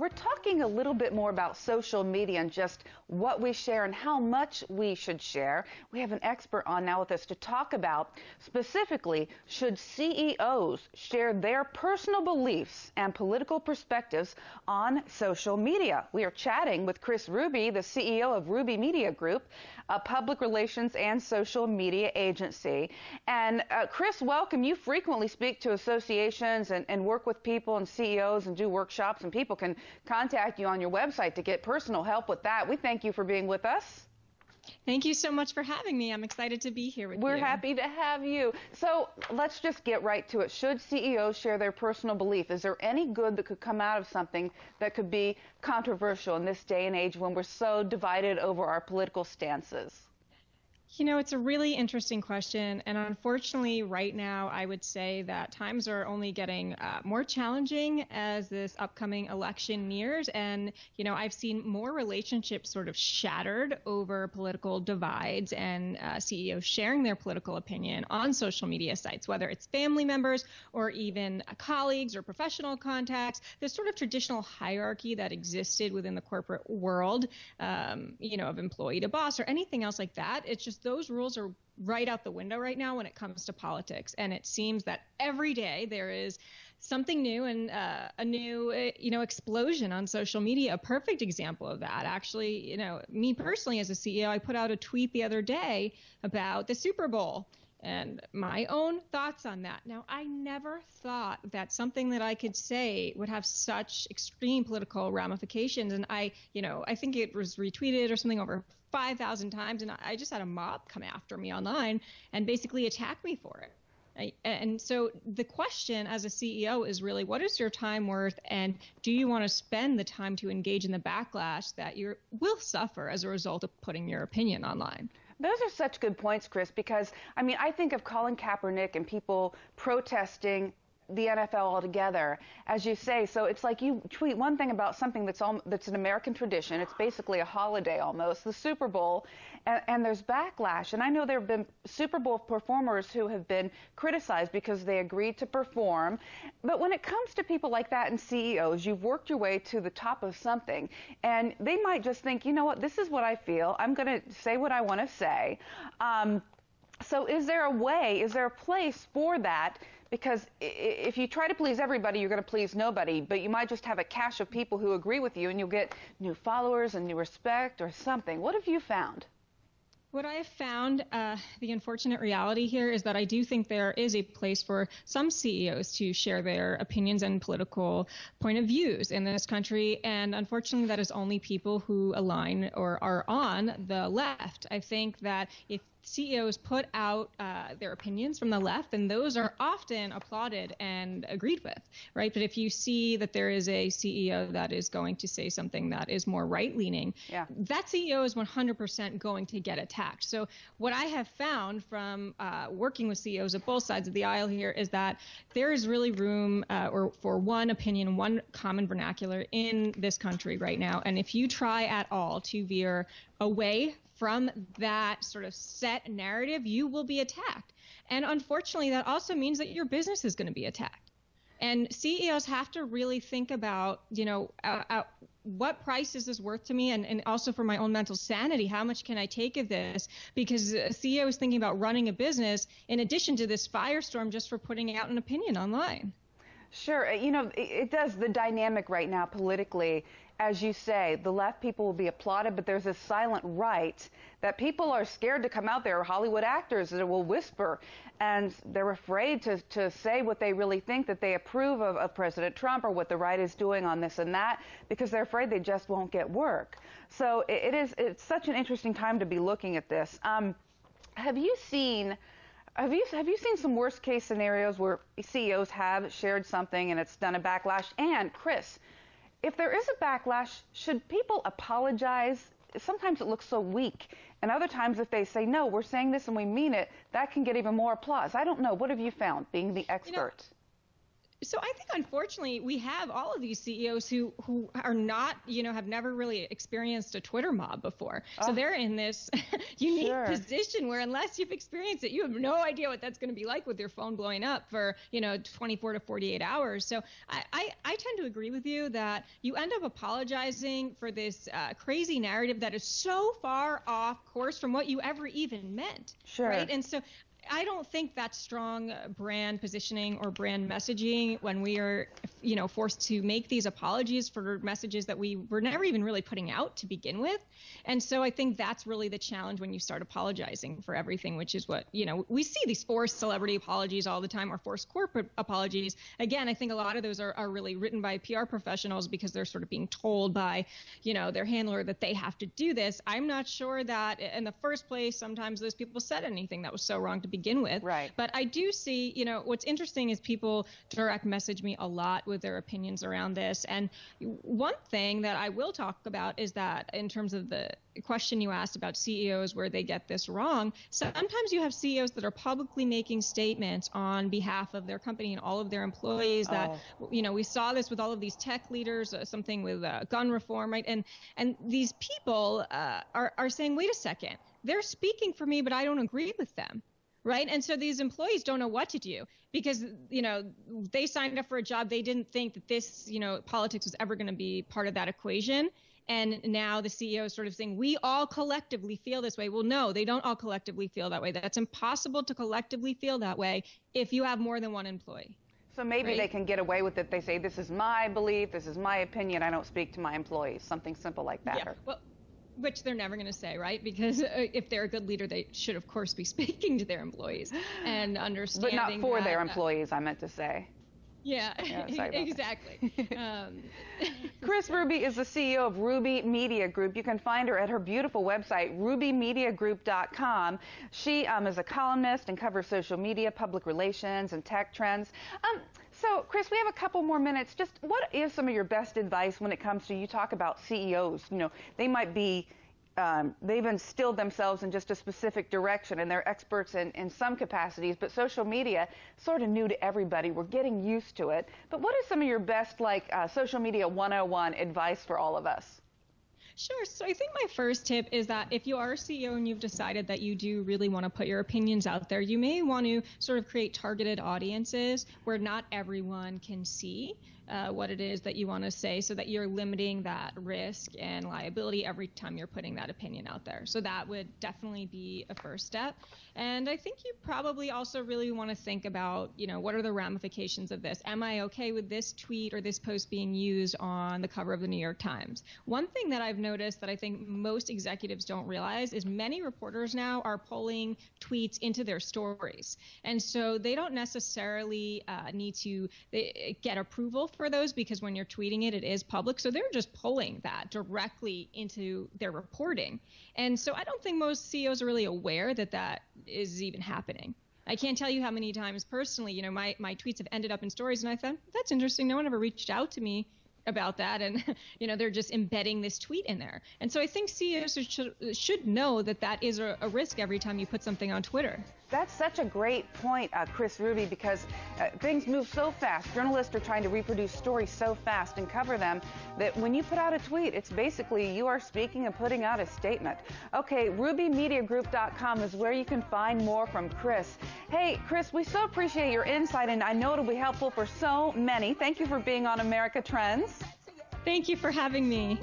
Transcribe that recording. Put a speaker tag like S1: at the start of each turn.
S1: we're talking a little bit more about social media and just what we share and how much we should share. We have an expert on now with us to talk about specifically, should CEOs share their personal beliefs and political perspectives on social media? We are chatting with Kris Ruby, the CEO of Ruby Media Group, a public relations and social media agency. And Kris, welcome. You frequently speak to associations and work with people and CEOs and do workshops, and people can contact you on your website to get personal help with that. We thank you for being with us.
S2: Thank you so much for having me. I'm excited to be here with you.
S1: We're happy to have you. So let's just get right to it. Should CEOs share their personal belief? Is there any good that could come out of something that could be controversial in this day and age when we're so divided over our political stances?
S2: You know, it's a really interesting question, and unfortunately right now I would say that times are only getting more challenging as this upcoming election nears, and you know, I've seen more relationships sort of shattered over political divides and CEOs sharing their political opinion on social media sites, whether it's family members or even colleagues or professional contacts. There's sort of traditional hierarchy that existed within the corporate world, you know, of employee to boss or anything else like that. It's just those rules are right out the window right now when it comes to politics. And it seems that every day there is something new and a new, you know, explosion on social media. A perfect example of that, actually, you know, me personally as a CEO, I put out a tweet the other day about the Super Bowl and my own thoughts on that. Now, I never thought that something that I could say would have such extreme political ramifications. And I think it was retweeted or something over 5,000 times. And I just had a mob come after me online and basically attack me for it. And so the question as a CEO is really, what is your time worth, and do you want to spend the time to engage in the backlash that you will suffer as a result of putting your opinion online?
S1: Those are such good points, Kris, because, I mean, I think of Colin Kaepernick and people protesting the NFL altogether, as you say. So it's like you tweet one thing about something that's an American tradition. It's basically a holiday almost, the Super Bowl, and there's backlash. And I know there have been Super Bowl performers who have been criticized because they agreed to perform. But when it comes to people like that and CEOs, you've worked your way to the top of something, and they might just think, you know what, this is what I feel. I'm going to say what I want to say. So is there a place for that? Because if you try to please everybody, you're going to please nobody. But you might just have a cache of people who agree with you, and you'll get new followers and new respect or something. What have you found?
S2: What I have found, the unfortunate reality here is that I do think there is a place for some CEOs to share their opinions and political point of views in this country. And unfortunately, that is only people who align or are on the left. I think that if CEOs put out their opinions from the left, and those are often applauded and agreed with, right? But if you see that there is a CEO that is going to say something that is more right-leaning, that CEO is 100% going to get attacked. So what I have found from working with CEOs at both sides of the aisle here is that there is really room for one opinion, one common vernacular in this country right now. And if you try at all to veer away from that sort of set narrative, you will be attacked. And unfortunately, that also means that your business is going to be attacked. And CEOs have to really think about, you know, what price is this worth to me? And also for my own mental sanity, how much can I take of this? Because a CEO is thinking about running a business in addition to this firestorm just for putting out an opinion online.
S1: Sure. You know, it does, the dynamic right now politically, as you say, the left people will be applauded, but there's a silent right that people are scared to come out there, Hollywood actors that will whisper, and they're afraid to say what they really think, that they approve of President Trump or what the right is doing on this and that, because they're afraid they just won't get work. So it's such an interesting time to be looking at this. Have you seen some worst case scenarios where CEOs have shared something and it's done a backlash? And Kris, if there is a backlash, should people apologize? Sometimes it looks so weak. And other times if they say, no, we're saying this and we mean it, that can get even more applause. I don't know. What have you found, being the expert?
S2: So I think, unfortunately, we have all of these CEOs who are not, have never really experienced a Twitter mob before. So they're in this unique position where unless you've experienced it, you have no idea what that's going to be like with your phone blowing up for, 24 to 48 hours. So I tend to agree with you that you end up apologizing for this crazy narrative that is so far off course from what you ever even meant.
S1: Sure.
S2: Right. And so I don't think that's strong brand positioning or brand messaging when we are, forced to make these apologies for messages that we were never even really putting out to begin with. And so I think that's really the challenge when you start apologizing for everything, which is what, we see these forced celebrity apologies all the time, or forced corporate apologies. Again, I think a lot of those are really written by PR professionals because they're sort of being told by, their handler that they have to do this. I'm not sure that in the first place, sometimes those people said anything that was so wrong to begin with.
S1: Right.
S2: But I do see, what's interesting is people direct message me a lot with their opinions around this. And one thing that I will talk about is that in terms of the question you asked about CEOs where they get this wrong, sometimes you have CEOs that are publicly making statements on behalf of their company and all of their employees that, we saw this with all of these tech leaders, something with gun reform, right? And these people are saying, wait a second, they're speaking for me, but I don't agree with them. Right. And so these employees don't know what to do because, they signed up for a job. They didn't think that this, politics was ever going to be part of that equation. And now the CEO is sort of saying, we all collectively feel this way. Well, no, they don't all collectively feel that way. That's impossible to collectively feel that way if you have more than one employee.
S1: So maybe they can get away with it. They say, this is my belief. This is my opinion. I don't speak to my employees. Something simple like that.
S2: Yeah. Well, which they're never going to say, right? Because if they're a good leader, they should, of course, be speaking to their employees and understanding.
S1: But not for their employees, I meant to say.
S2: Yeah, exactly.
S1: Kris Ruby is the CEO of Ruby Media Group. You can find her at her beautiful website, rubymediagroup.com. She is a columnist and covers social media, public relations, and tech trends. So, Kris, we have a couple more minutes. Just what is some of your best advice when it comes to, you talk about CEOs, they might be, they've instilled themselves in just a specific direction and they're experts in some capacities, but social media, sort of new to everybody. We're getting used to it. But what is some of your best, social media 101 advice for all of us?
S2: Sure. So I think my first tip is that if you are a CEO and you've decided that you do really want to put your opinions out there, you may want to sort of create targeted audiences where not everyone can see what it is that you want to say, so that you're limiting that risk and liability every time you're putting that opinion out there. So that would definitely be a first step. And I think you probably also really want to think about, what are the ramifications of this? Am I okay with this tweet or this post being used on the cover of the New York Times? One thing that I've noticed that I think most executives don't realize is many reporters now are pulling tweets into their stories. And so they don't necessarily need to get approval for those, because when you're tweeting it, it is public. So they're just pulling that directly into their reporting. And so I don't think most CEOs are really aware that that is even happening. I can't tell you how many times personally, my tweets have ended up in stories and I thought, that's interesting. No one ever reached out to me about that. And, they're just embedding this tweet in there. And so I think CEOs should know that that is a risk every time you put something on Twitter.
S1: That's such a great point, Kris Ruby, because things move so fast. Journalists are trying to reproduce stories so fast and cover them that when you put out a tweet, it's basically you are speaking and putting out a statement. Okay, rubymediagroup.com is where you can find more from Kris. Hey, Kris, we so appreciate your insight, and I know it'll be helpful for so many. Thank you for being on America Trends.
S2: Thank you for having me.